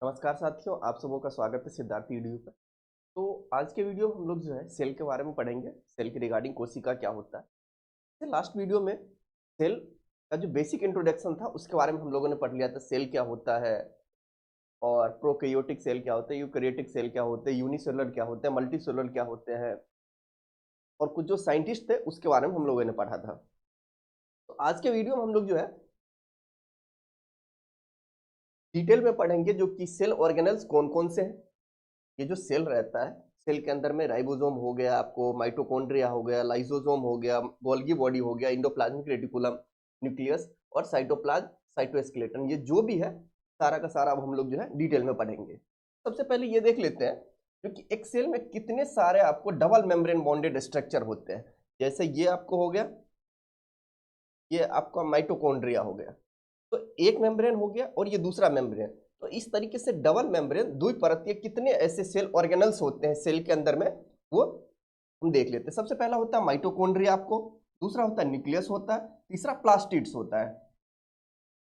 नमस्कार साथियों, आप सबों का स्वागत है सिद्धार्थ वीडियो पर। तो आज के वीडियो में हम लोग जो है सेल के बारे में पढ़ेंगे। सेल के रिगार्डिंग कोशिका क्या होता है। लास्ट वीडियो में सेल का जो बेसिक इंट्रोडक्शन था उसके बारे में हम लोगों ने पढ़ लिया था। सेल क्या होता है और प्रोकैरियोटिक सेल क्या होते हैं, यूकैरियोटिक सेल क्या होते हैं, यूनिसेलुलर क्या होते हैं, मल्टीसेलुलर क्या होते हैं, और कुछ जो साइंटिस्ट थे उसके बारे में हम लोगों ने पढ़ा था। तो आज के वीडियो में हम लोग जो है डिटेल में पढ़ेंगे जो कि सेल ऑर्गेनल्स कौन कौन से हैं। ये जो सेल रहता है, सेल के अंदर में राइबोसोम हो गया, आपको माइटोकॉन्ड्रिया हो गया, लाइसोसोम हो गया, गोल्गी बॉडी हो गया, एंडोप्लाज्मिक रेटिकुलम, न्यूक्लियस और साइटोप्लाज्म, साइटोस्केलेटन, ये जो भी है सारा का सारा अब हम लोग जो है डिटेल में पढ़ेंगे। सबसे पहले ये देख लेते हैं क्योंकि एक सेल में कितने सारे आपको डबल मेम्ब्रेन बॉन्डेड स्ट्रक्चर होते हैं। जैसे ये आपको हो गया, ये आपका माइटोकॉन्ड्रिया हो गया, तो एक मेम्ब्रेन हो गया और ये दूसरा मेम्ब्रेन। तो इस तरीके से डबल मेम्ब्रेन द्विपरतीय कितने ऐसे सेल ऑर्गेनल्स होते हैं सेल के अंदर में, वो हम देख लेते हैं। सबसे पहला होता है माइटोकॉन्ड्रिया, आपको दूसरा होता है न्यूक्लियस होता है, तीसरा प्लास्टिड्स होता है।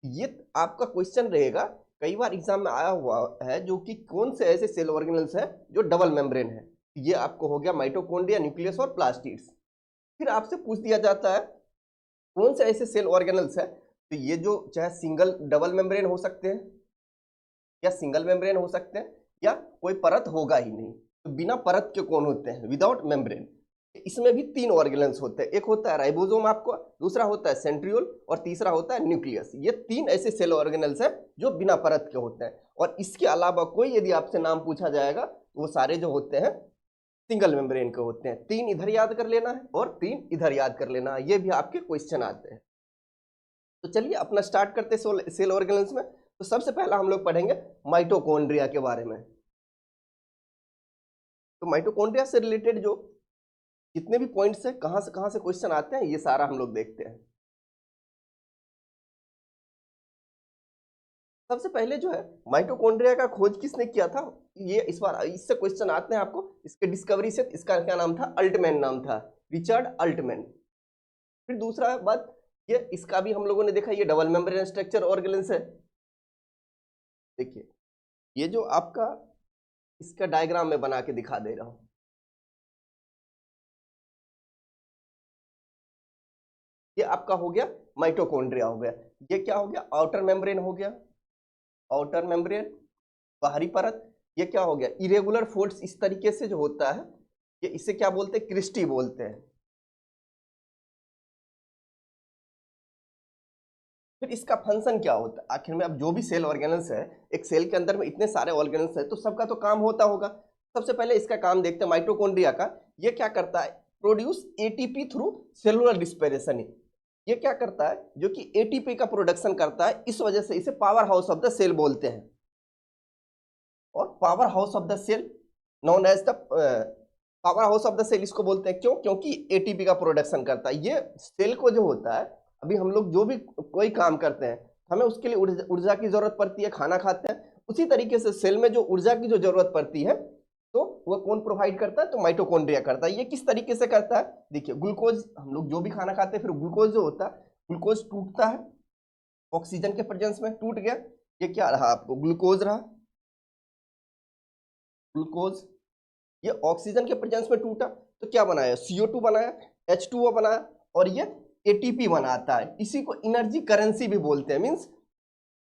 ये आपका क्वेश्चन रहेगा, कई बार एग्जाम में आया हुआ है, जो कि कौन से ऐसे सेल ऑर्गेनल्स है जो डबल मेम्ब्रेन है। ये आपको हो गया माइटोकॉन्ड्रिया, न्यूक्लियस और प्लास्टिड्स। फिर आपसे पूछ दिया जाता है कौन से ऐसे सेल ऑर्गेनल्स है, तो ये जो चाहे सिंगल डबल मेम्ब्रेन हो सकते हैं या सिंगल मेम्ब्रेन हो सकते हैं या कोई परत होगा ही नहीं। तो बिना परत के कौन होते हैं, विदाउट मेम्ब्रेन। इसमें भी तीन ऑर्गेनल्स होते हैं, एक होता है राइबोसोम आपको, दूसरा होता है सेंट्रियोल और तीसरा होता है न्यूक्लियस। ये तीन ऐसे सेल ऑर्गेनल्स हैं जो बिना परत के होते हैं। और इसके अलावा कोई यदि आपसे नाम पूछा जाएगा तो वो सारे जो होते हैं सिंगल मेम्ब्रेन के होते हैं। तीन इधर याद कर लेना है और तीन इधर याद कर लेना है, ये भी आपके क्वेश्चन आते हैं। तो चलिए अपना स्टार्ट करते हैं सेल ऑर्गेनल्स में। तो सबसे पहला हम लोग पढ़ेंगे माइटोकॉन्ड्रिया के बारे में। तो माइटोकॉन्ड्रिया से रिलेटेड जो जितने भी पॉइंट्स हैं, कहां से क्वेश्चन आते हैं, ये सारा हम लोग देखते हैं। सबसे पहले जो है माइटोकॉन्ड्रिया का खोज किसने किया था, ये इस बार इससे क्वेश्चन आते हैं आपको। इसके डिस्कवरी से, इसका क्या नाम था, अल्टमैन नाम था, रिचर्ड अल्टमैन। फिर दूसरा बात, ये इसका भी हम लोगों ने देखा, ये डबल मेम्ब्रेन स्ट्रक्चर ऑर्गेनल्स है। देखिए ये जो आपका इसका डायग्राम में बना के दिखा दे रहा हूं, ये आपका हो गया माइटोकॉन्ड्रिया हो गया। ये क्या हो गया, आउटर मेम्ब्रेन हो गया, आउटर मेम्ब्रेन बाहरी परत। ये क्या हो गया, इरेगुलर फोल्ड्स इस तरीके से जो होता है, ये इसे क्या बोलते हैं, क्रिस्टी बोलते हैं। फिर इसका फंक्शन क्या होता है, आखिर में अब जो भी सेल ऑर्गेनल्स है, एक सेल के अंदर में इतने सारे ऑर्गेनल्स है तो सबका तो काम होता होगा। सबसे पहले इसका काम देखते हैं माइटोकॉन्ड्रिया का। ये क्या करता है, प्रोड्यूस एटीपी थ्रू सेलुलर डिस्पेरेशन। ये क्या करता है, जो कि एटीपी का प्रोडक्शन करता है, इस वजह से इसे power house of the cell बोलते हैं। और power house of the cell known as the power house of the cell इसको बोलते हैं, क्यों, क्योंकि एटीपी का प्रोडक्शन करता है। ये सेल को जो होता है, अभी हम लोग जो भी कोई काम करते हैं, हमें उसके लिए ऊर्जा की जरूरत पड़ती है, खाना खाते हैं, उसी तरीके से सेल में जो ऊर्जा की जो जरूरत पड़ती है तो वो कौन प्रोवाइड करता है, तो माइटोकॉन्ड्रिया करता है। ये किस तरीके से करता है, देखिए ग्लूकोज, हम लोग जो भी खाना खाते हैं, फिर ग्लूकोज जो होता है, ग्लूकोज टूटता है ऑक्सीजन के प्रेजेंस में, टूट गया, ये क्या रहा आपको, ग्लूकोज रहा, ग्लूकोज। ये ऑक्सीजन के प्रेजेंस में टूटा तो क्या बनाया, CO2 बनाया, H2O बनाया, और ये एटीपी बनाता है। इसी को एनर्जी करेंसी भी बोलते हैं, मींस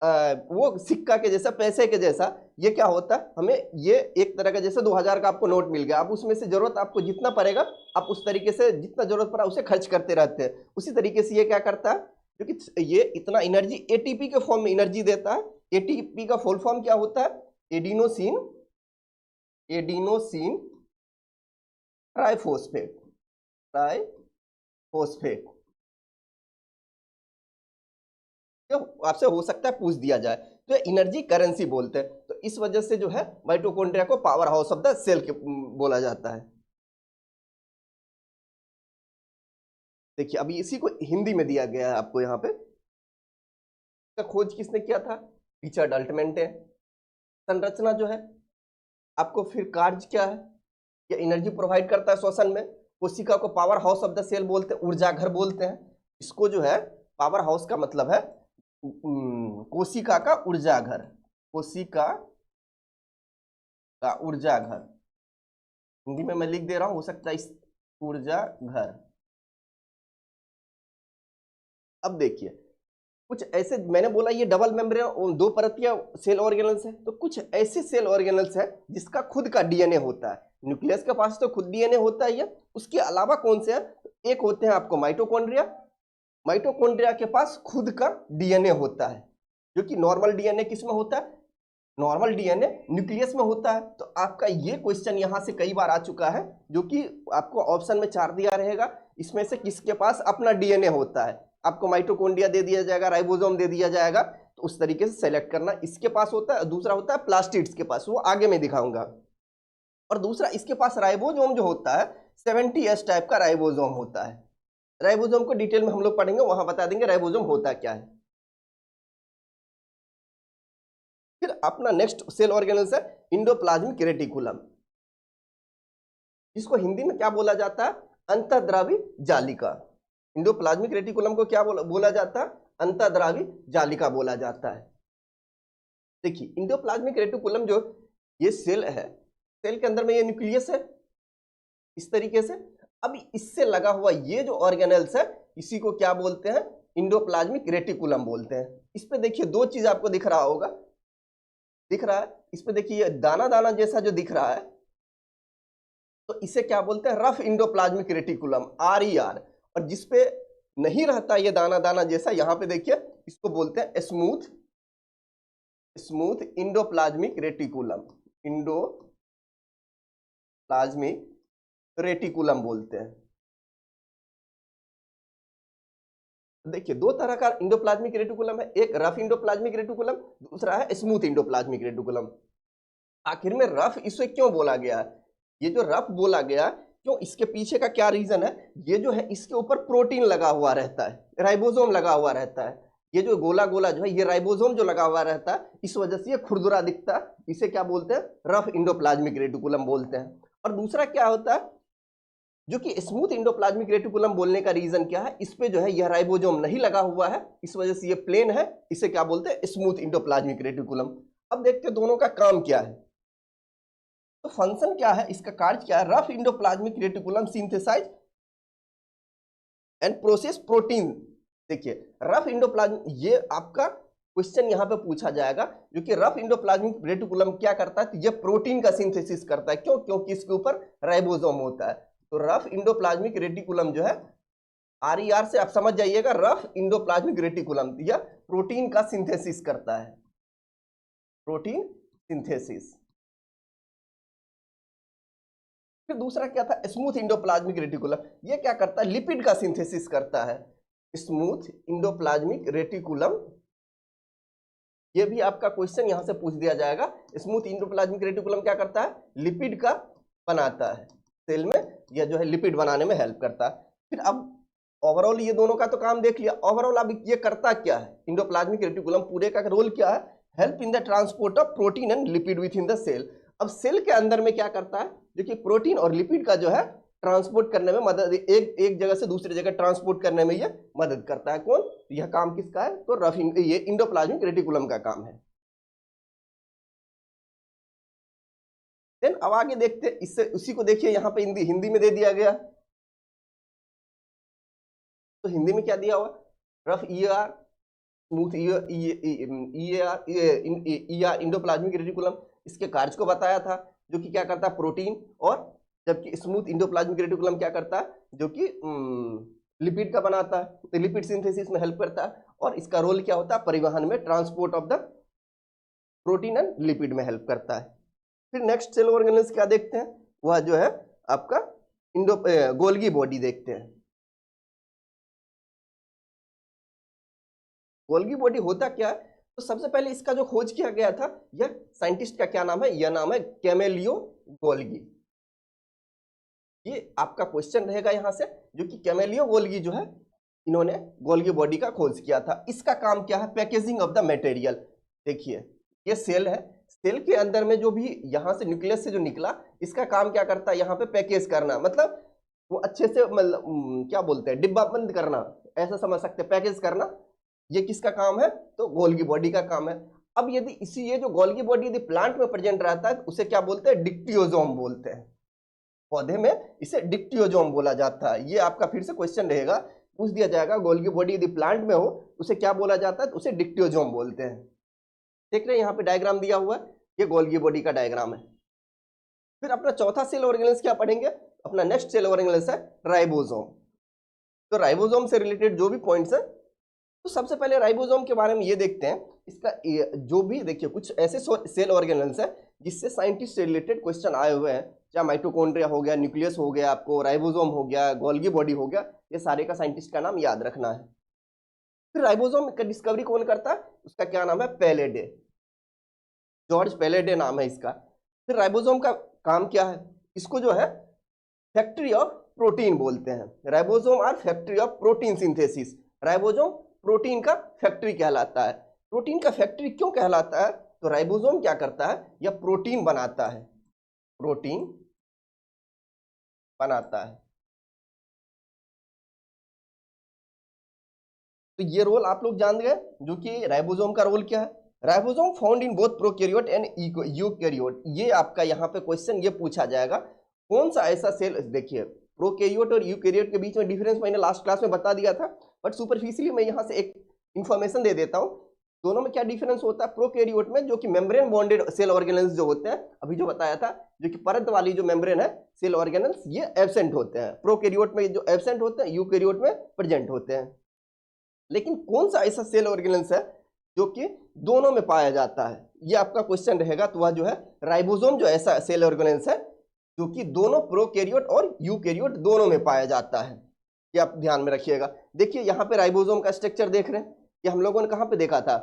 वो सिक्का के जैसा, पैसे के जैसा। ये क्या होता है, हमें ये एक तरह का, जैसे 2000 का आपको नोट मिल गया, आप उसमें से जरूरत आपको जितना पड़ेगा, आप उस तरीके से जितना जरूरत पड़ा उसे खर्च करते रहते हैं। उसी तरीके से ये क्या करता है, क्योंकि ये इतना एनर्जी एटीपी के फॉर्म में एनर्जी देता है। एटीपी का फुल फॉर्म क्या होता है, एडिनोसिन, एडिनोसिन ट्राइफॉस्फेट, ट्राइफॉस्फेट। आपसे हो सकता है पूछ दिया जाए, तो एनर्जी करेंसी बोलते हैं। तो इस वजह से जो है माइटोकॉन्ड्रिया को power house of the cell के बोला जाता है। देखिए अभी इसी को हिंदी में दिया गया है आपको यहाँ पे। इसका खोज किसने किया था, रिचर्ड अल्टमैन ने। संरचना जो है आपको, फिर कार्य क्या है, ये एनर्जी प्रोवाइड करता है श्वसन में। कोशिका को power house of the cell बोलते हैं, ऊर्जा घर बोलते हैं इसको। जो है पावर हाउस का मतलब है कोशिका का ऊर्जा घर, कोशिका का ऊर्जा घर, हिंदी में मैं लिख दे रहा हूं, हो सकता है इस ऊर्जा घर। अब देखिए कुछ ऐसे, मैंने बोला ये डबल मेम्ब्रेन दो परतीय सेल ऑर्गेनल्स है, तो कुछ ऐसे सेल ऑर्गेनल्स है जिसका खुद का डीएनए होता है। न्यूक्लियस के पास तो खुद डीएनए होता ही है, उसके अलावा कौन से हैं? एक होते हैं आपको माइटोकॉन्ड्रिया, माइटोकॉन्ड्रिया के पास खुद का डीएनए होता है, जो कि नॉर्मल डीएनए किसमें होता है? नॉर्मल डीएनए न्यूक्लियस में होता है। तो आपका ये क्वेश्चन यहां से कई बार आ चुका है, जो कि आपको ऑप्शन में 4 दिया रहेगा, इसमें से किसके पास अपना डीएनए होता है? आपको माइटोकॉन्ड्रिया दे दिया जाएगा, राइबोसोम दे दिया जाएगा, तो उस तरीके से सेलेक्ट करना। इसके पास होता है, दूसरा होता है प्लास्टिड्स के पास, वो आगे में दिखाऊंगा। और दूसरा इसके पास राइबोसोम जो होता है 70S टाइप का राइबोसोम होता है। राइबोसोम को डिटेल में हम लोग पढ़ेंगे, वहां बता देंगे राइबोसोम होता क्या है। फिर अपना नेक्स्ट सेल ऑर्गेनल्स है इंडोप्लाज्मिक रेटिकुलम, जिसको हिंदी में क्या बोला जाता है? अंतःद्रावी जालिका। इंडोप्लाज्मिक रेटिकुलम को क्या बोला जाता है? अंतःद्रावी जालिका बोला जाता है। देखिए इंडोप्लाज्मिक रेटिकुलम जो ये सेल है, सेल के अंदर में ये न्यूक्लियस है इस तरीके से। अब इससे लगा हुआ ये जो ऑर्गेनल्स है, इसी को क्या बोलते हैं? इंडोप्लाज्मिक रेटिकुलम बोलते हैं। इस पे देखिए दो चीज आपको दिख रहा होगा, दिख रहा है इस पे देखिए दाना दाना जैसा जो दिख रहा है, तो इसे क्या बोलते हैं? Rough endoplasmic reticulum, RER। और जिसपे नहीं रहता ये दाना दाना जैसा, यहां पे देखिए इसको बोलते हैं smooth endoplasmic reticulum, endoplasmic reticulum बोलते हैं। देखिए दो तरह का इंडोप्लाज्मिक रेटिकुलम है, एक रफ इंडोप्लाज्मिक रेटिकुलम, दूसरा है स्मूथ इंडोप्लाज्मिक रेटिकुलम। आखिर में रफ इसे क्यों बोला गया? ये जो रफ बोला गया क्यों, इसके पीछे का क्या रीजन है? ये जो है इसके ऊपर प्रोटीन लगा हुआ रहता है, राइबोसोम लगा हुआ रहता है। ये जो गोला गोला जो है ये राइबोसोम जो लगा हुआ रहता है, इस वजह से ये खुरदुरा दिखता है। इसे क्या बोलते हैं? रफ इंडोप्लाज्मिक रेटिकुलम बोलते हैं। और दूसरा क्या होता है, जो कि स्मूथ इंडोप्लाज्मिक रेटिकुलम बोलने का रीजन क्या है? इस पे जो है यह राइबोसोम नहीं लगा हुआ है, इस वजह से ये प्लेन है, इसे क्या बोलते हैं? Smooth endoplasmic reticulum. अब देखते हैं दोनों का काम क्या है। तो फंक्शन क्या है, इसका कार्य क्या है? Rough endoplasmic reticulum synthesize and process protein. देखिए रफ इंडोप्लाज्मिक, ये आपका क्वेश्चन यहां पे पूछा जाएगा, जो कि रफ इंडोप्लाज्मिक रेटिकुलम क्या करता है? तो ये प्रोटीन का सिंथेसिस करता है। क्यों? क्योंकि इसके ऊपर राइबोसोम होता है। तो रफ इंडोप्लाज्मिक रेटिकुलम जो है, RER से आप समझ जाइएगा, रफ इंडोप्लाज्मिक रेटिकुलम यह प्रोटीन का सिंथेसिस करता है, प्रोटीन सिंथेसिस। फिर दूसरा क्या था? स्मूथ इंडोप्लाज्मिक रेटिकुलम, ये क्या करता है? लिपिड का सिंथेसिस करता है। स्मूथ इंडोप्लाज्मिक रेटिकुलम, ये भी आपका क्वेश्चन यहां से पूछ दिया जाएगा। स्मूथ इंडोप्लाज्मिक रेटिकुलम क्या करता है? लिपिड का बनाता है, सेल में यह जो है लिपिड बनाने में हेल्प करता है। फिर अब ओवरऑल ये दोनों का तो काम देख लिया, ओवरऑल अब ये करता क्या है? इंडोप्लाज्मिक रेटिकुलम पूरे का रोल क्या है? Help in the transport of protein and lipid within the cell. अब सेल के अंदर में क्या करता है? जो कि प्रोटीन और लिपिड का जो है ट्रांसपोर्ट करने में मदद, एक जगह से दूसरी जगह ट्रांसपोर्ट करने में ये मदद करता है। कौन? यह काम किसका है? तो रफ ये इंडोप्लाज्मिक रेटिकुलम का काम है। देन अब आगे देखते, इससे उसी को देखिए यहाँ पे हिंदी में दे दिया गया। तो हिंदी में क्या दिया हुआ? Rough ER, smooth ER endoplasmic reticulum. इसके कार्य को बताया था, जो कि क्या करता है? प्रोटीन। और जबकि स्मूथ इंडोप्लाज्मिक रेटिकुलम क्या करता है? जो कि लिपिड का बनाता है, तो लिपिड सिंथेसिस में हेल्प करता है। और इसका रोल क्या होता है? परिवहन में, transport of the protein and lipid में हेल्प करता है। फिर नेक्स्ट सेल ऑर्गेनल्स क्या देखते हैं? वह जो है आपका गोल्गी बॉडी देखते हैं। गोल्गी बॉडी होता क्या है? तो सबसे पहले इसका जो खोज किया गया था, यह साइंटिस्ट का क्या नाम है? यह नाम है कैमेलियो गोल्गी। ये आपका क्वेश्चन रहेगा यहां से, जो कि कैमेलियो गोल्गी जो है, इन्होंने गोल्गी बॉडी का खोज किया था। इसका काम क्या है? Packaging of the material. देखिए ये सेल है, सेल के अंदर में जो भी यहां से न्यूक्लियस से जो निकला, इसका काम क्या करता है? यहाँ पे पैकेज करना, मतलब वो अच्छे से, मतलब क्या बोलते हैं, डिब्बा बंद करना, ऐसा समझ सकते हैं, पैकेज करना। ये किसका काम है? तो गोल्गी बॉडी का काम है। अब यदि इसी ये जो गोल्गी बॉडी यदि प्लांट में प्रेजेंट रहता है तो उसे क्या बोलते हैं, डिक्टियोजोम बोलते हैं। पौधे में इसे डिक्टियोजोम बोला जाता है। ये आपका फिर से क्वेश्चन रहेगा, पूछ दिया जाएगा गोल्गी बॉडी यदि प्लांट में हो उसे क्या बोला जाता है, तो उसे डिक्टियोजोम बोलते हैं। देख रहे हैं यहाँ पे डायग्राम दिया हुआ है, ये गोल्गी बॉडी का डायग्राम है। फिर अपना चौथा सेल ऑर्गेनेल्स क्या पढ़ेंगे, अपना नेक्स्ट सेल ऑर्गेनेल्स है राइबोसोम। तो राइबोसोम से रिलेटेड जो भी पॉइंट्स है, तो सबसे पहले राइबोसोम के बारे में ये देखते हैं। इसका जो भी देखिए कुछ ऐसे सेल ऑर्गेनेल्स है जिससे साइंटिस्ट से रिलेटेड क्वेश्चन आए हुए हैं, चाहे माइटोकॉन्ड्रिया हो गया, न्यूक्लियस हो गया, आपको राइबोसोम हो गया, गोल्गी बॉडी हो गया, ये सारे का साइंटिस्ट का नाम याद रखना है। फिर राइबोसोम का डिस्कवरी कौन करता है, उसका क्या नाम है, पेलेडे, जॉर्ज पेलेडे नाम है इसका। फिर राइबोसोम का काम क्या है, इसको जो है फैक्ट्री ऑफ प्रोटीन बोलते हैं। Ribosome are factory of protein synthesis. Ribosome protein का फैक्ट्री कहलाता है। प्रोटीन का फैक्ट्री क्यों कहलाता है, तो राइबोसोम क्या करता है, यह प्रोटीन बनाता है, प्रोटीन बनाता है। तो ये रोल आप लोग जान गए, जो कि राइबोसोम का रोल क्या है। Ribosome found in both prokaryote and eukaryote. ये आपका यहाँ पे क्वेश्चन ये पूछा जाएगा, कौन सा ऐसा सेल, देखिए प्रोकैरियोट और यूकैरियोट के बीच में डिफरेंस मैंने लास्ट क्लास में बता दिया था, बट सुपरफिशियली मैं यहाँ से एक इंफॉर्मेशन दे देता हूँ। दोनों में क्या डिफरेंस होता है, प्रोकैरियोट में जो कि मेम्ब्रेन बॉन्डेड सेल ऑर्गेनेल्स जो होते हैं, अभी जो बताया था, जो कि परत वाली जो मेम्ब्रेन है सेल ऑर्गेनेल्स, ये एब्सेंट होते हैं। प्रोकैरियोट में जो एब्सेंट होते हैं, यूकैरियोट में प्रेजेंट होते हैं। लेकिन कौन सा ऐसा सेल ऑर्गेनेल्स है जो कि दोनों में पाया जाता है, ये आपका क्वेश्चन रहेगा। तो वह जो है राइबोसोम जो ऐसा सेल ऑर्गेनेल्स है जो कि दोनों प्रोकैरियोट और यूकैरियोट दोनों में पाया जाता है, ये आप ध्यान में रखिएगा। देखिए यहाँ पे राइबोसोम का स्ट्रक्चर देख रहे हैं, ये हम लोगों ने कहाँ पे देखा था,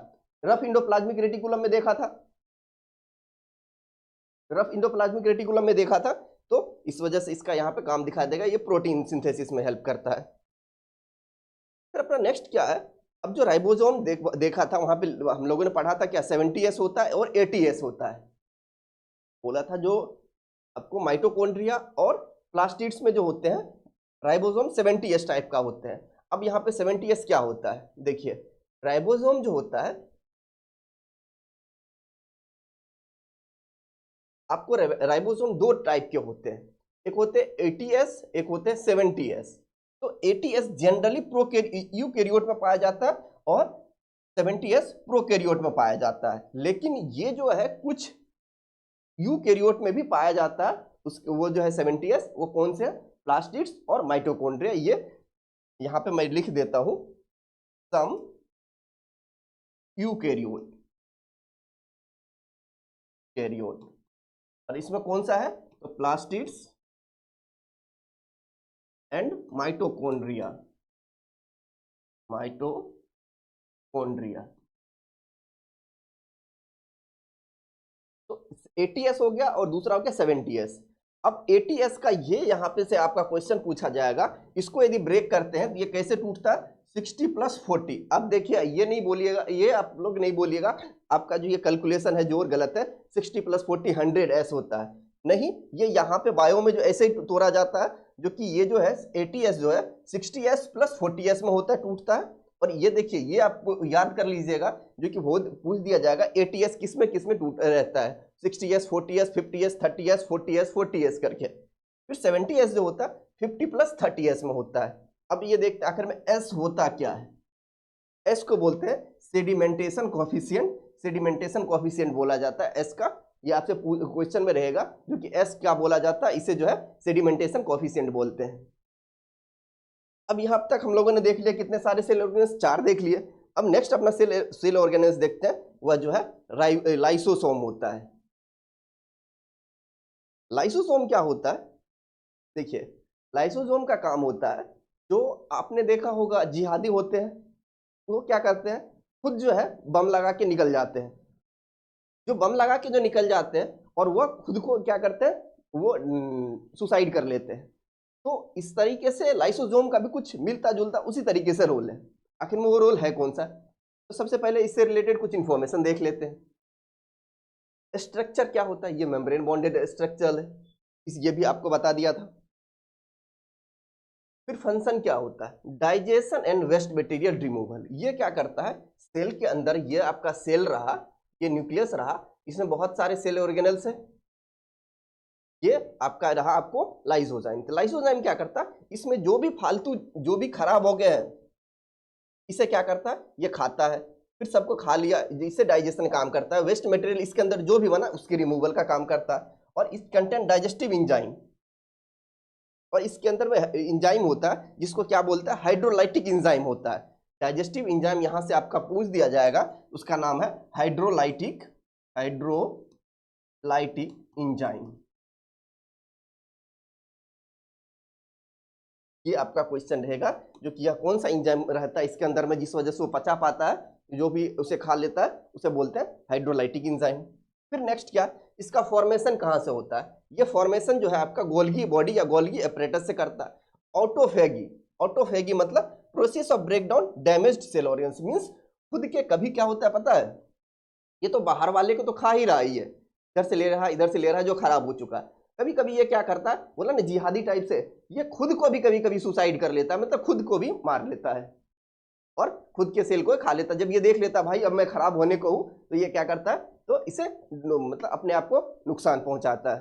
रफ इंडोप्लाज्मिक रेटिकुलम में देखा था, रफ इंडोप्लाज्मिक रेटिकुलम में देखा था। तो इस वजह से इसका यहाँ पे काम दिखाई देगा, ये प्रोटीन सिंथेसिस में हेल्प करता है। फिर अपना नेक्स्ट क्या है, अब जो राइबोसोम देखा था वहां पे हम लोगों ने पढ़ा था क्या, 70S होता है और 80S होता है। बोला था जो आपको माइटोकॉन्ड्रिया और प्लास्टिड्स में जो होते हैं राइबोसोम 70S टाइप का होते हैं। अब यहाँ पे 70S क्या होता है, देखिए राइबोसोम जो होता है, आपको राइबोसोम दो टाइप के होते हैं, एक होते हैं 80S, एक होते हैं 70S। तो 80S जनरली यूकैरियोट में पाया जाता है और 70S प्रोकैरियोट में पाया जाता है। लेकिन ये जो है कुछ यूकैरियोट में भी पाया जाता है, वो जो है 70S, वो कौन से, प्लास्टिड्स और माइटोकॉन्ड्रिया। ये यहाँ पे मैं लिख देता हूं, सम यूकैरियोट, कैरियोट। और इसमें कौन सा है, तो प्लास्टिड्स एंड माइटोकॉन्ड्रिया, माइटोकॉन्ड्रिया। तो 80S हो गया और दूसरा हो गया 70S। अब 80S का ये यहाँ पे से आपका क्वेश्चन पूछा जाएगा, इसको यदि ब्रेक करते हैं तो ये कैसे टूटता है, 60 + 40। अब देखिए ये नहीं बोलिएगा, ये आप लोग नहीं बोलिएगा आपका जो ये कैलकुलेशन है जो गलत है, 60 + 40 100S होता है, नहीं, ये यहाँ पे बायो में जो ऐसे ही तोड़ा जाता है, जो कि ये जो है 80S जो है 60S + 40S में होता है, टूटता है। और ये देखिए ये आपको याद कर लीजिएगा, जो कि वो पूछ दिया जाएगा 80S किस में टूट रहता है, 60S 40S 50S 30S 40S 40S करके। फिर 70S जो होता है 50 + 30S में होता है। अब ये देखते आखिर में S होता क्या है, S को बोलते हैं सेडिमेंटेशन कोएफिशिएंट, सेडिमेंटेशन कोएफिशिएंट बोला जाता है S का। ये आपसे क्वेश्चन में रहेगा, जो कि S क्या बोला जाता है, इसे जो है सेडिमेंटेशन कोएफिशिएंट बोलते हैं। अब यहाँ तक हम लोगों ने देख लिया कितने सारे सेल ऑर्गेनेल्स, 4 देख लिए। अब नेक्स्ट अपना सेल ऑर्गेनेल्स देखते हैं, वह जो है लाइसोसोम होता है। लाइसोसोम क्या होता है, देखिए लाइसोसोम का काम होता है, जो आपने देखा होगा जिहादी होते हैं, वो क्या करते हैं, खुद जो है बम लगा के निकल जाते हैं, जो बम लगा के जो निकल जाते हैं और वह खुद को क्या करते हैं, वो सुसाइड कर लेते हैं। तो इस तरीके से लाइसोसोम का भी कुछ मिलता जुलता उसी तरीके से रोल है। आखिर में वो रोल है कौन सा, तो सबसे पहले इससे रिलेटेड कुछ इंफॉर्मेशन देख लेते हैं। स्ट्रक्चर क्या होता है, ये मेम्ब्रेन बॉन्डेड स्ट्रक्चर है, ये भी आपको बता दिया था। फिर फंक्शन क्या होता है, digestion and waste material removal. ये क्या करता है, सेल के अंदर ये आपका सेल रहा, ये न्यूक्लियस रहा, इसमें बहुत सारे सेल ऑर्गेनल्स हैं। ये आपका रहा आपको लाइसोजाइम। तो लाइसोजाइम क्या करता है, इसमें जो भी फालतू जो भी खराब हो गए हैं इसे क्या करता है, ये खाता है, फिर सबको खा लिया, इससे डाइजेशन काम करता है। वेस्ट मटेरियल इसके अंदर जो भी बना उसके रिमूवल का काम करता है। और इस कंटेंट डाइजेस्टिव इंजाइम, और इसके अंदर में इंजाइम होता है जिसको क्या बोलता है, हाइड्रोलाइटिक इंजाइम होता है। डाइजेस्टिव इंजाइम यहां से आपका पूछ दिया जाएगा, उसका नाम है हाइड्रोलाइटिक इंजाइम। ये आपका क्वेश्चन रहेगा, जो कि यह कौन सा इंजाइम रहता है इसके अंदर में जिस वजह से वो पचा पाता है, जो भी उसे खा लेता है उसे बोलते हैं हाइड्रोलाइटिक इंजाइम। फिर नेक्स्ट क्या, इसका फॉर्मेशन कहाँ से होता है, ये फॉर्मेशन जो है आपका गोल्गी बॉडी या गोल्गी एपरेटस से करता है। ऑटोफेगी मतलब process of break down damaged cell organs, means खुद के कभी क्या होता है पता है, ये तो बाहर वाले को तो खा ही रहा ही है, इधर से ले रहा है इधर से ले रहा है जो खराब हो चुका है। कभी कभी ये क्या करता है, बोला ना जिहादी टाइप से, ये खुद को भी कभी कभी सुसाइड कर लेता है, मतलब खुद को भी मार लेता है और खुद के सेल को खा लेता है। जब ये देख लेता है भाई अब मैं खराब होने को हूं, तो ये क्या करता है, तो इसे मतलब अपने आप को नुकसान पहुंचाता है।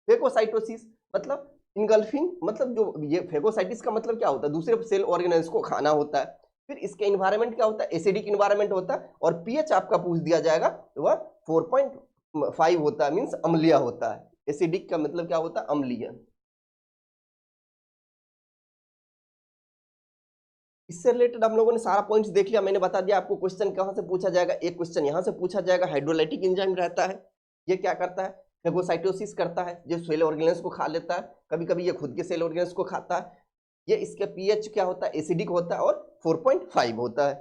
फेगोसाइटोसिस मतलब इनगल्फिंग, मतलब जो ये फेगोसाइटिस का मतलब क्या होता है, दूसरे सेल ऑर्गेनेल्स को खाना होता है। फिर इसके इन्वायरमेंट क्या होता है, एसिडिक इन्वायरमेंट होता है। और पीएच आपका पूछ दिया जाएगा तो वह 4.5 होता है, मीन्स अम्लीय होता है। एसिडिक का मतलब क्या होता है, अम्लीय। इससे रिलेटेड हम लोगों ने सारा पॉइंट्स देख लिया, मैंने बता दिया आपको क्वेश्चन कहां से पूछा जाएगा। एक क्वेश्चन यहां से पूछा जाएगा, हाइड्रोलाइटिक एंजाइम रहता है, ये क्या करता है, फेगोसाइटोसिस करता है, जो सेल ऑर्गेनेल्स को खा लेता है, कभी कभी ये खुद के सेल ऑर्गेनेल्स को खाता है। ये इसके पीएच क्या होता है, एसिडिक होता है और 4.5 होता है।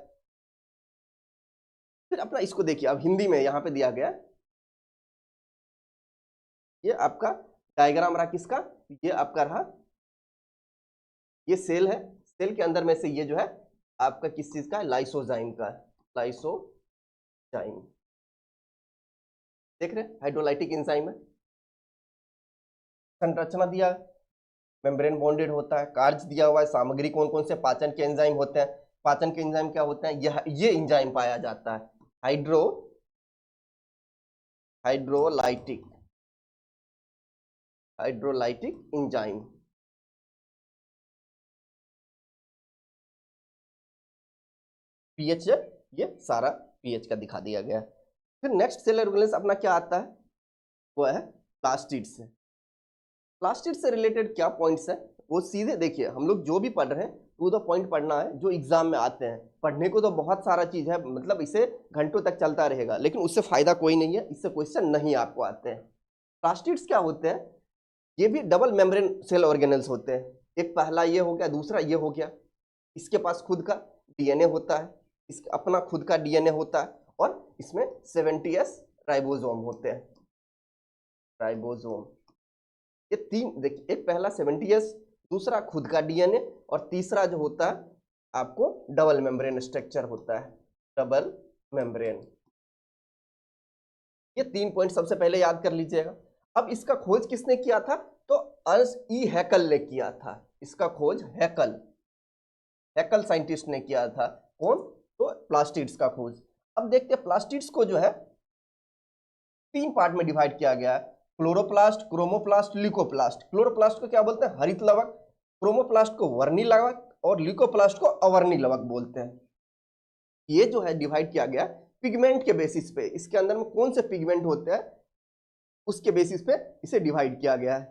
फिर अपना इसको देखिए, अब हिंदी में यहाँ पे दिया गया, ये आपका डायग्राम रहा किसका, ये आपका रहा, ये सेल है, सेल के अंदर में से ये जो है आपका किस चीज का है, लाइसोजाइम का है, लाइसोजाइम। देख रहे हैं हाइड्रोलाइटिक एंजाइम है। संरचना दिया है, मेम्ब्रेन बॉन्डेड होता है। कार्य दिया हुआ है, सामग्री कौन कौन से पाचन के एंजाइम होते हैं। पाचन के एंजाइम क्या होते हैं, ये एंजाइम पाया जाता है, हाइड्रोलाइटिक एंजाइम। पीएच, ये सारा पीएच का दिखा दिया गया। फिर नेक्स्ट सेल ऑर्गेनेल्स अपना क्या आता है, वो है प्लास्टिड्स। प्लास्टिड से रिलेटेड क्या पॉइंट्स है, वो सीधे देखिए, हम लोग जो भी पढ़ रहे हैं टू द पॉइंट पढ़ना है, जो एग्जाम में आते हैं। पढ़ने को तो बहुत सारा चीज है, मतलब इसे घंटों तक चलता रहेगा, लेकिन उससे फायदा कोई नहीं है, इससे क्वेश्चन नहीं आपको आते हैं। प्लास्टिड्स क्या होते हैं, ये भी डबल मेम्ब्रेन सेल ऑर्गेनल्स होते हैं। एक पहला ये हो गया, दूसरा ये हो गया। इसके पास खुद का डीएनए होता है, इसका अपना खुद का डीएनए होता है, और इसमें 70S राइबोसोम होते हैं, राइबोसोम। ये तीन देखिए, एक पहला 70S, दूसरा खुद का डीएनए, और तीसरा जो होता है आपको डबल मेम्ब्रेन स्ट्रक्चर होता है, डबल मेम्ब्रेन। ये 3 पॉइंट सबसे पहले याद कर लीजिएगा। अब इसका खोज किसने किया था, तो अर्न्स्ट ई हैकल ने किया था। इसका खोज हैकल साइंटिस्ट ने किया था। कौन, तो प्लास्टिड्स का खोज। अब देखते हैं प्लास्टिड्स को जो है 3 पार्ट में डिवाइड किया गया है, क्लोरोप्लास्ट, क्रोमोप्लास्ट, ल्यूकोप्लास्ट। क्लोरोप्लास्ट को क्या बोलते हैं, हरित लवक, क्रोमोप्लास्ट को वर्णी लवक, और ल्यूकोप्लास्ट को अवर्णी लवक बोलते हैं। ये जो है डिवाइड किया गया पिगमेंट के बेसिस पे, इसके अंदर में कौन से पिगमेंट होते हैं उसके बेसिस पे इसे डिवाइड किया गया है।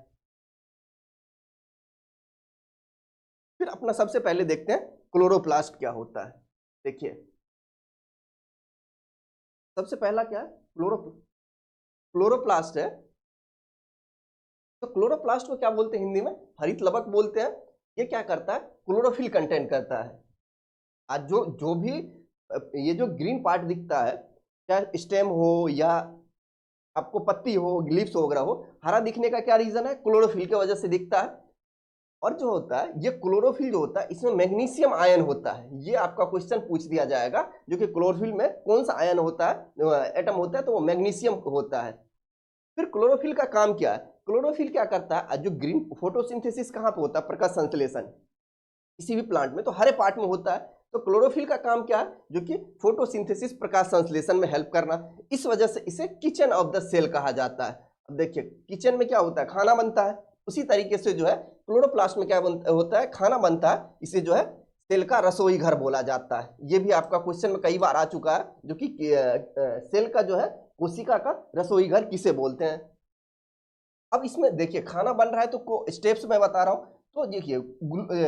फिर अपना सबसे पहले देखते हैं क्लोरोप्लास्ट क्या होता है। देखिए सबसे पहला क्या है, क्लोरोप्लास्ट है। तो क्लोरोप्लास्ट को क्या बोलते हैं हिंदी में, हरित लवक बोलते हैं। ये क्या करता है, क्लोरोफिल कंटेंट करता है। आज जो भी ये जो ग्रीन पार्ट दिखता है, चाहे स्टेम हो या आपको पत्ती हो, लीव्स वगैरह हो, हरा दिखने का क्या रीजन है, क्लोरोफिल की वजह से दिखता है। और जो होता है ये क्लोरोफिल जो होता है, इसमें मैग्नीशियम आयन होता है। ये आपका क्वेश्चन पूछ दिया जाएगा, जो कि क्लोरोफिल में कौन सा आयन होता है, एटम होता है, तो वो मैग्नीशियम होता है। फिर क्लोरोफिल का काम क्या है, क्लोरोफिल क्या करता है, जो ग्रीन फोटोसिंथेसिस कहाँ पे होता है, प्रकाश संश्लेषण किसी भी प्लांट में, तो हरे पार्ट में होता है। तो क्लोरोफिल का काम क्या है, जो कि फोटोसिंथेसिस प्रकाश संश्लेषण में हेल्प करना, इस वजह से इसे किचन ऑफ द सेल कहा जाता है। अब देखिए किचन में क्या होता है, खाना बनता है, उसी तरीके से जो है क्लोरोप्लास्ट में क्या होता है, खाना बनता है, इसे जो है सेल का रसोई घर बोला जाता है। ये भी आपका क्वेश्चन में कई बार आ चुका है, जो कि सेल का जो है कोशिका का रसोई घर किसे बोलते हैं। अब इसमें देखिए खाना बन रहा है तो स्टेप्स मैं बता रहा हूं। तो देखिए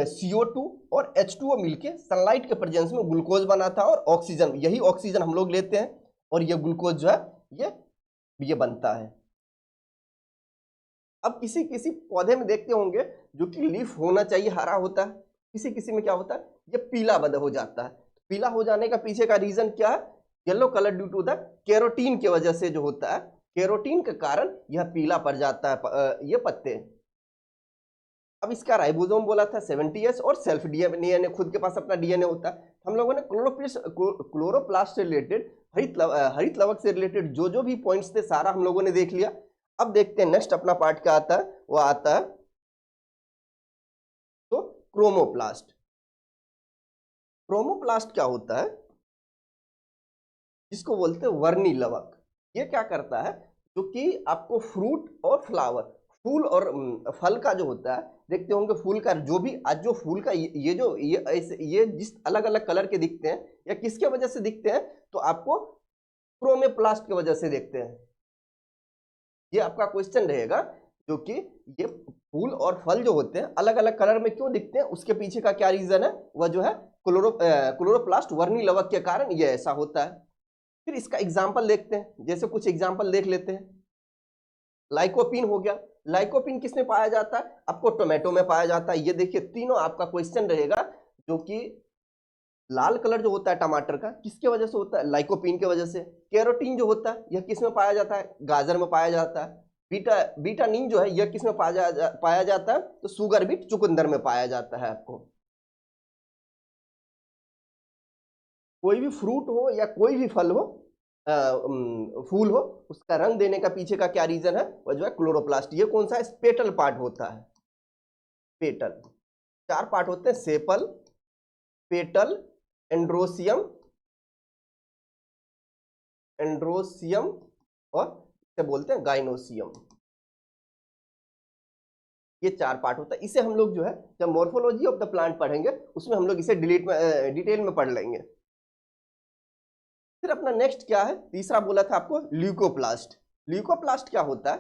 CO2 और H2O मिलके सनलाइट के प्रेजेंस में ग्लूकोज बनाता है और ऑक्सीजन, यही ऑक्सीजन हम लोग लेते हैं और ये ग्लूकोज जो है ये बनता है। अब किसी किसी पौधे में देखते होंगे जो कि लीफ होना चाहिए हरा होता है, किसी किसी में क्या होता है, ये पीला बद हो जाता है। पीला हो जाने का पीछे का रीजन क्या है, yellow colour due to the carotene की वजह से जो होता है, कैरोटीन के कारण यह पीला पड़ जाता है ये पत्ते। अब इसका राइबोसोम बोला था 70S और सेल्फ डीएनए, खुद के पास अपना डीएनए होता है। हम लोगों ने क्लोरोप्लास्ट से रिलेटेड, हरित लवक से रिलेटेड जो जो भी पॉइंट्स थे सारा हम लोगों ने देख लिया। अब देखते हैं नेक्स्ट अपना पार्ट क्या आता है, वो आता है तो क्रोमोप्लास्ट। क्रोमोप्लास्ट क्या होता है, जिसको बोलते हैं वर्णी लवक। ये क्या करता है, जो कि आपको फ्रूट और फ्लावर, फूल और फल का जो होता है, देखते होंगे फूल का जो भी आज जो फूल का ये जिस अलग अलग कलर के दिखते हैं या किसके वजह से दिखते हैं, तो आपको क्रोमोप्लास्ट की वजह से देखते हैं। ये आपका क्वेश्चन रहेगा, जो कि ये फूल और फल जो होते हैं अलग अलग कलर में क्यों दिखते हैं, उसके पीछे का क्या रीजन है, वह जो है क्लोरोप्लास्ट वर्णी लवक के कारण ये ऐसा होता है। फिर इसका एग्जाम्पल देखते हैं, जैसे कुछ एग्जाम्पल देख लेते हैं। लाइकोपिन हो गया, लाइकोपिन किस में पाया जाता है, आपको टोमेटो में पाया जाता है। ये देखिए तीनों आपका क्वेश्चन रहेगा, जो कि लाल कलर जो होता है टमाटर का किसके वजह से होता है, लाइकोपिन के वजह से। कैरोटीन जो होता है यह किस में पाया जाता है, गाजर में पाया जाता है। बीटानीन जो है यह किस में पाया जाता है, तो शुगर बीट चुकंदर में पाया जाता है। आपको कोई भी फ्रूट हो या कोई भी फल हो, फूल हो, उसका रंग देने का पीछे का क्या रीजन है, वह जो है क्लोरोप्लास्ट। ये कौन सा है, पेटल पार्ट होता है। पेटल 4 पार्ट होते हैं, सेपल, पेटल, एंड्रोसियम और इसे बोलते हैं गाइनोसियम। ये 4 पार्ट होता है। इसे हम लोग जो है जब मॉर्फोलॉजी ऑफ द प्लांट पढ़ेंगे उसमें हम लोग इसे डिटेल में पढ़ लेंगे। फिर अपना नेक्स्ट क्या है, तीसरा बोला था आपको ल्यूकोप्लास्ट। ल्यूकोप्लास्ट क्या होता है,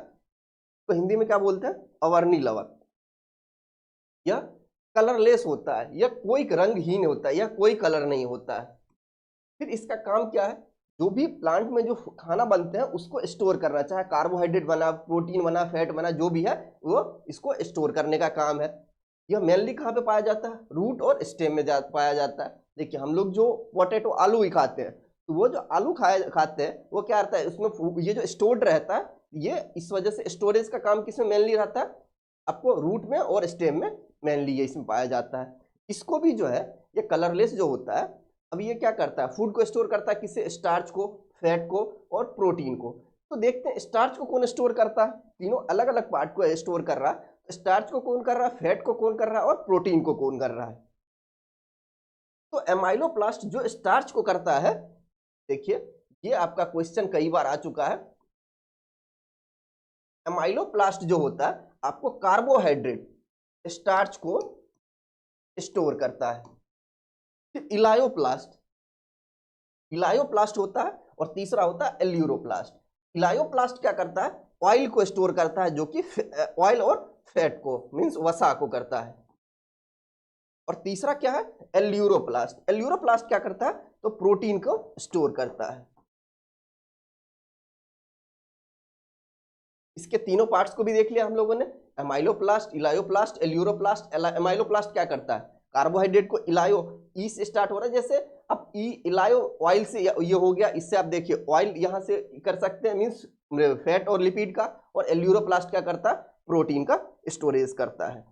तो हिंदी में क्या बोलते हैं, अवर्णी लवक। यह कलरलेस होता है, यह कोई रंगहीन होता है, यह कोई कलर नहीं होता है। फिर इसका काम क्या है, जो भी प्लांट में जो खाना बनते हैं उसको स्टोर करना, चाहे कार्बोहाइड्रेट बना, प्रोटीन बना, फैट बना, जो भी है वो इसको स्टोर करने का काम है। यह मेनली कहाँ पे पाया जाता है, रूट और स्टेम में पाया जाता है। देखिए हम लोग जो पोटैटो आलू ही खाते हैं, तो वो जो आलू खाते हैं वो क्या रहता है, उसमें ये जो स्टोर्ड रहता है, ये इस वजह से स्टोरेज का काम किसमें मेनली रहता है, आपको रूट में और स्टेम में मेनली ये इसमें पाया जाता है। इसको भी जो है ये कलरलेस जो होता है, अब ये क्या करता है, फूड को स्टोर करता है, किससे, स्टार्च को, फैट को और प्रोटीन को। तो देखते हैं स्टार्च को कौन स्टोर करता है, तीनों अलग अलग पार्ट को स्टोर कर रहा है। स्टार्च को कौन कर रहा है, फैट को कौन कर रहा है और प्रोटीन को कौन कर रहा है। तो एमाइलोप्लास्ट जो स्टार्च को करता है, देखिए ये आपका क्वेश्चन कई बार आ चुका है। एमाइलोप्लास्ट जो होता है आपको कार्बोहाइड्रेट, स्टार्च को स्टोर करता है। फिर इलायोप्लास्ट होता है और तीसरा होता है एल्यूरोप्लास्ट। इलायोप्लास्ट क्या करता है, ऑयल को स्टोर करता है, जो कि ऑयल और फैट को मींस वसा को करता है। और तीसरा क्या है, एल्यूरोप्लास्ट। एल्यूरोप्लास्ट क्या करता है, तो प्रोटीन को स्टोर करता है। इसके तीनों पार्ट्स को भी देख लिया हम लोगों ने, एमाइलोप्लास्ट, इलायोप्लास्ट, एल्यूरोप्लास्ट। एमाइलोप्लास्ट क्या करता है, कार्बोहाइड्रेट को इलायो, ई से स्टार्ट हो रहा है, जैसे अब इलायो ऑयल से ये हो गया, इससे आप देखिए ऑयल यहां से कर सकते हैं, मींस फैट और लिपिड का। और एल्यूरोप्लास्ट क्या करता है, प्रोटीन का स्टोरेज करता है।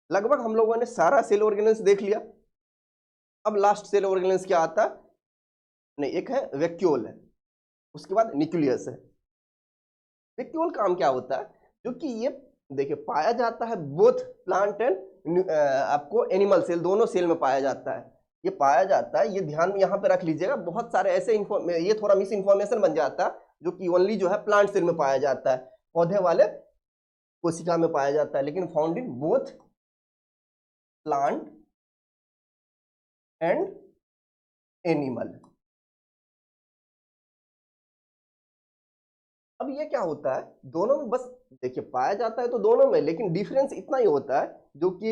लगभग हम लोगों ने सारा सेल ऑर्गेनेल्स देख लिया। अब लास्ट सेल ऑर्गेनेल्स क्या आता है, नहीं एक है वैक्यूल है, उसके बाद न्यूक्लियस है। वैक्यूल काम क्या होता है, जो कि ये देखिए पाया जाता है बोथ प्लांट एंड आपको एनिमल सेल, दोनों सेल में पाया जाता है। ये पाया जाता है, ये ध्यान में यहाँ पे रख लीजिएगा। बहुत सारे ऐसे ये थोड़ा मिस इन्फॉर्मेशन बन जाता है, जो कि ओनली जो है प्लांट सेल में पाया जाता है, पौधे वाले कोशिका में पाया जाता है, लेकिन found in both plant and animal. अब ये क्या होता है, दोनों में बस देखिए पाया जाता है तो दोनों में, लेकिन डिफरेंस इतना ही होता है जो कि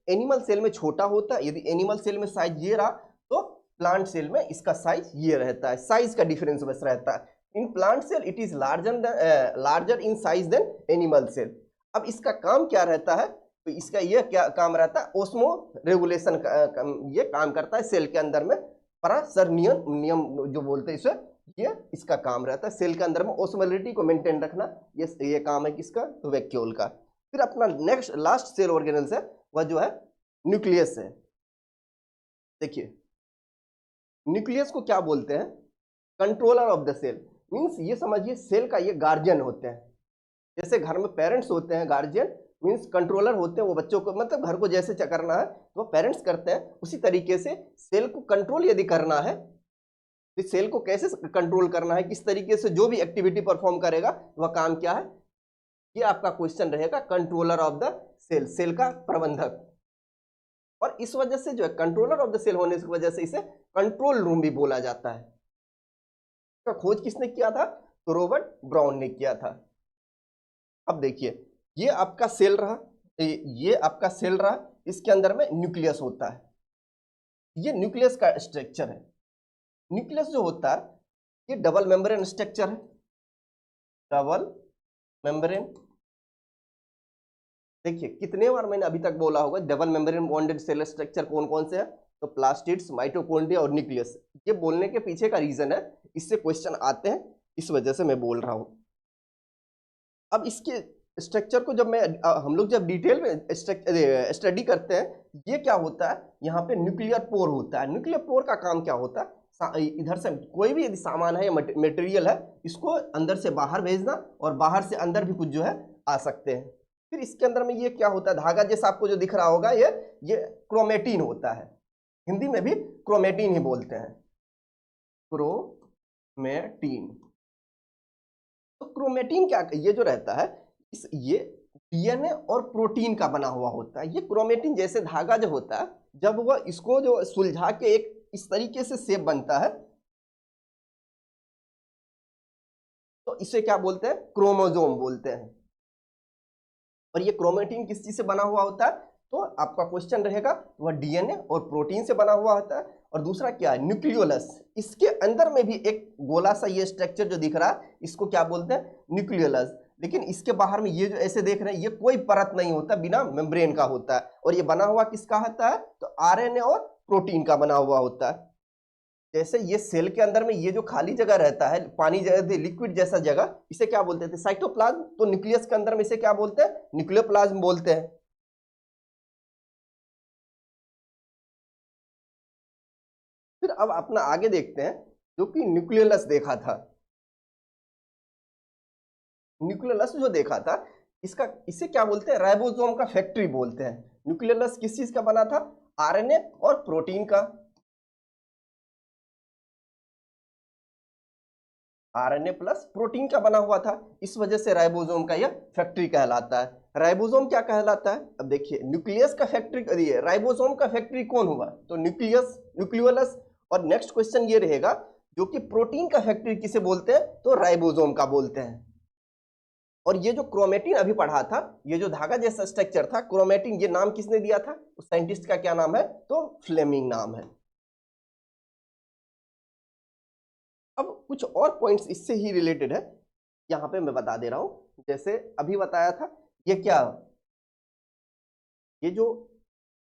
एनिमल सेल में छोटा होता है। यदि एनिमल सेल में साइज ये रहा तो प्लांट सेल में इसका साइज ये रहता है, साइज का डिफरेंस बस रहता है। In plant cell it is larger in size than animal cell. अब इसका काम क्या रहता है, तो इसका ये क्या काम रहता है, ओस्मो रेगुलेशन का ये काम करता है सेल के अंदर में, परासरणीय नियम जो बोलते हैं इसे, ये इसका काम रहता है सेल के अंदर में ओस्मोलैरिटी को मेंटेन रखना। ये काम है किसका, तो वैक्यूल का। फिर अपना नेक्स्ट लास्ट सेल ऑर्गेनल्स है वह जो है न्यूक्लियस है। देखिए न्यूक्लियस को क्या बोलते हैं, controller of the cell, means ये समझिए सेल का ये गार्जियन होते हैं। जैसे घर में पेरेंट्स होते हैं, गार्जियन मींस कंट्रोलर होते हैं, वो बच्चों को मतलब घर को जैसे करना है तो पेरेंट्स करते हैं, उसी तरीके से सेल को कंट्रोल यदि करना है, इस सेल को कैसे कंट्रोल करना है, किस तरीके से जो भी एक्टिविटी परफॉर्म करेगा वह काम क्या है, ये आपका क्वेश्चन रहेगा। Controller of the cell, cell का प्रबंधक। और इस वजह से जो है कंट्रोलर ऑफ द सेल होने की वजह से इसे कंट्रोल रूम भी बोला जाता है। इसका खोज किसने किया था, तो रॉबर्ट ब्राउन ने किया था। अब देखिए ये आपका सेल रहा, ये आपका सेल रहा, इसके अंदर में न्यूक्लियस होता है। ये न्यूक्लियस का स्ट्रक्चर है। न्यूक्लियस जो होता है ये डबल मेम्ब्रेन स्ट्रक्चर है, डबल मेम्ब्रेन। देखिए कितने बार मैंने अभी तक बोला होगा double membrane bonded cell structure कौन कौन से है, तो प्लास्टिड्स, माइटोकॉन्ड्रिया और न्यूक्लियस। ये बोलने के पीछे का रीजन है, इससे क्वेश्चन आते हैं, इस वजह से मैं बोल रहा हूं। अब इसके स्ट्रक्चर को जब हम लोग जब डिटेल में स्टडी करते हैं, ये क्या होता है, यहाँ पे न्यूक्लियर पोर होता है। न्यूक्लियर पोर का काम क्या होता है, इधर से कोई भी यदि सामान है या मटेरियल है, इसको अंदर से बाहर भेजना और बाहर से अंदर भी कुछ जो है आ सकते हैं। फिर इसके अंदर में ये क्या होता है, धागा जैसा आपको जो दिख रहा होगा, ये क्रोमेटिन होता है। हिंदी में भी क्रोमेटिन ही बोलते हैं, क्रोमेटिन। तो क्रोमेटिन क्या, ये जो रहता है ये डीएनए और प्रोटीन का बना हुआ होता है। ये क्रोमेटिन जैसे धागा जो होता है, जब वह इसको जो सुलझा के एक इस तरीके से शेप बनता है, तो इसे क्या बोलते हैं, क्रोमोसोम बोलते हैं। और ये क्रोमेटिन किस चीज से बना हुआ होता है, तो आपका क्वेश्चन रहेगा वह डीएनए और प्रोटीन से बना हुआ होता है। और दूसरा क्या है, न्यूक्लियोलस। इसके अंदर में भी एक गोला सा ये स्ट्रक्चर जो दिख रहा है, इसको क्या बोलते हैं, न्यूक्लियोलस। लेकिन इसके बाहर में ये जो ऐसे देख रहे हैं, ये कोई परत नहीं होता, बिना मेम्ब्रेन का होता है। और ये बना हुआ किसका होता है, तो आरएनए और प्रोटीन का बना हुआ होता है। जैसे ये सेल के अंदर में ये जो खाली जगह रहता है, पानी जैसे लिक्विड जैसा जगह, इसे क्या बोलते थे, साइटोप्लाज्म। तो न्यूक्लियस के अंदर में इसे क्या बोलते हैं, न्यूक्लियोप्लाज्म बोलते हैं। फिर अब अपना आगे देखते हैं, जो कि न्यूक्लियोलस देखा था। न्यूक्लियोलस जो देखा था, इसे क्या बोलते हैं, राइबोसोम का फैक्ट्री बोलते हैं। न्यूक्लियोलस किस चीज का बना था, आरएनए और प्रोटीन का। आरएनए प्लस प्रोटीन का बना हुआ था, इस वजह से राइबोसोम का यह फैक्ट्री कहलाता है। राइबोसोम क्या कहलाता है, अब देखिए न्यूक्लियस का फैक्ट्री, राइबोसोम का फैक्ट्री कौन हुआ, तो न्यूक्लियोलस। और नेक्स्ट क्वेश्चन ये रहेगा, जो कि प्रोटीन का फैक्ट्री किसे बोलते हैं, तो राइबोसोम का बोलते हैं। और ये जो क्रोमेटिन अभी पढ़ा था, ये जो धागा जैसा स्ट्रक्चर था क्रोमेटिन, ये नाम किसने दिया था, उस साइंटिस्ट का क्या नाम है, तो फ्लेमिंग नाम है। अब कुछ और पॉइंट्स इससे ही रिलेटेड है, यहां पे मैं बता दे रहा हूं। जैसे अभी बताया था, ये क्या, ये जो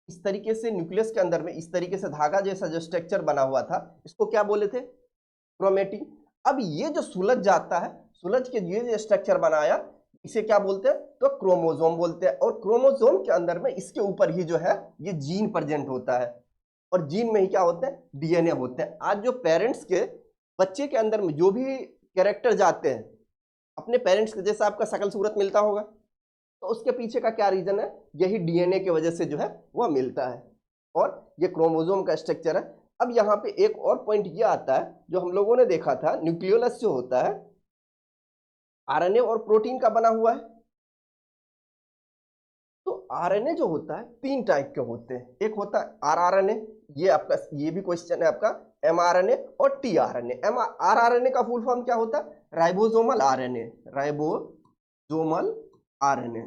इस तरीके से न्यूक्लियस के अंदर में इस तरीके से धागा जैसा जो स्ट्रक्चर बना हुआ था, इसको क्या बोले थे, क्रोमेटिन। अब ये जो सुलझ जाता है, सुलझ के ये स्ट्रक्चर बनाया, इसे क्या बोलते हैं, तो क्रोमोसोम बोलते हैं। और क्रोमोसोम के अंदर में इसके ऊपर ही जो है ये जीन प्रेजेंट होता है, और जीन में ही क्या होते हैं, डीएनए होते हैं। आज जो पेरेंट्स के बच्चे के अंदर में जो भी कैरेक्टर जाते हैं, अपने पेरेंट्स के जैसा आपका शकल सूरत मिलता होगा, तो उसके पीछे का क्या रीजन है, यही डीएनए की वजह से जो है वह मिलता है। और ये क्रोमोसोम का स्ट्रक्चर है। अब यहाँ पे एक और पॉइंट ये आता है जो हम लोगों ने देखा था, न्यूक्लियोलस जो होता है आरएनए और प्रोटीन का बना हुआ है। तो आरएनए जो होता है तीन टाइप के होते हैं, एक होता है आरआरएनए, ये आपका ये भी क्वेश्चन है आपका, एमआरएनए और टीआरएनए। आरआरएनए का फुल फॉर्म क्या होता है? Ribosomal RNA, ribosomal RNA.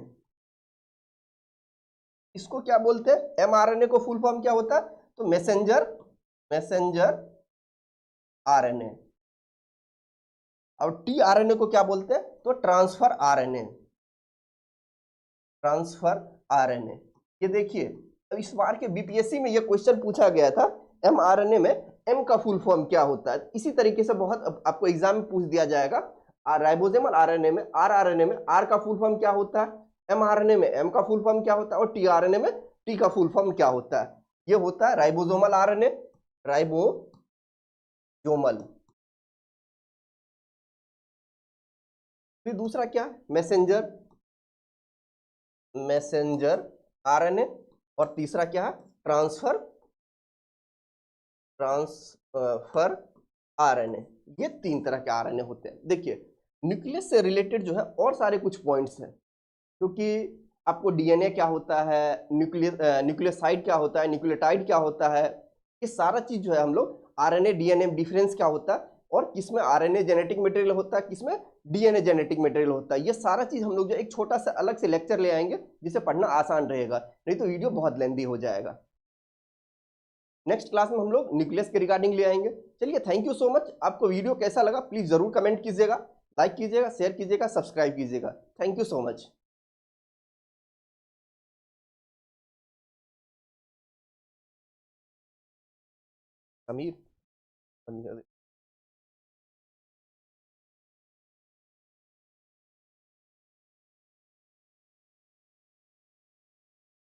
इसको क्या बोलते हैं? एमआरएनए को फुल फॉर्म क्या होता है? तो मैसेंजर आरएनए। और टीआरएनए को क्या बोलते हैं? तो ट्रांसफर आरएनए, ट्रांसफर आरएनए। ये देखिए, अब इस बार के बीपीएससी में ये क्वेश्चन पूछा गया था, एमआरएनए में एम का फुल फॉर्म क्या होता है। इसी तरीके से बहुत आपको एग्जाम में पूछ दिया जाएगा। राइबोसोमल आरएनए में, आरआरएनए में आर का फुल फॉर्म क्या होता है, एमआरएनए में एम का फुल फॉर्म क्या होता है, और टीआरएनए में टी का फुल फॉर्म क्या होता है। ये होता है राइबोसोमल आरएनए, राइबोसोमल। फिर दूसरा क्या है? Messenger RNA. और तीसरा क्या है? Transfer RNA. ये तीन तरह के आरएनए होते हैं। देखिए, न्यूक्लियस से रिलेटेड जो है और सारे कुछ पॉइंट्स हैं, क्योंकि आपको डीएनए क्या होता है, न्यूक्लियोसाइड क्या होता है, न्यूक्लियोटाइड क्या होता है, ये सारा चीज जो है हम लोग आरएनए डीएनए डिफरेंस क्या होता है, और किसमें आरएनए जेनेटिक मटेरियल होता है, किसमें डीएनए जेनेटिक मटेरियल होता है, ये सारा चीज हम लोग जो एक छोटा सा अलग से लेक्चर ले आएंगे जिसे पढ़ना आसान रहेगा, नहीं तो वीडियो बहुत लेंदी हो जाएगा। नेक्स्ट क्लास में हम लोग न्यूक्लियस के रिगार्डिंग ले आएंगे। चलिए, थैंक यू सो मच। आपको वीडियो कैसा लगा प्लीज जरूर कमेंट कीजिएगा, लाइक कीजिएगा, शेयर कीजिएगा, सब्सक्राइब कीजिएगा। Thank you so much. अमीर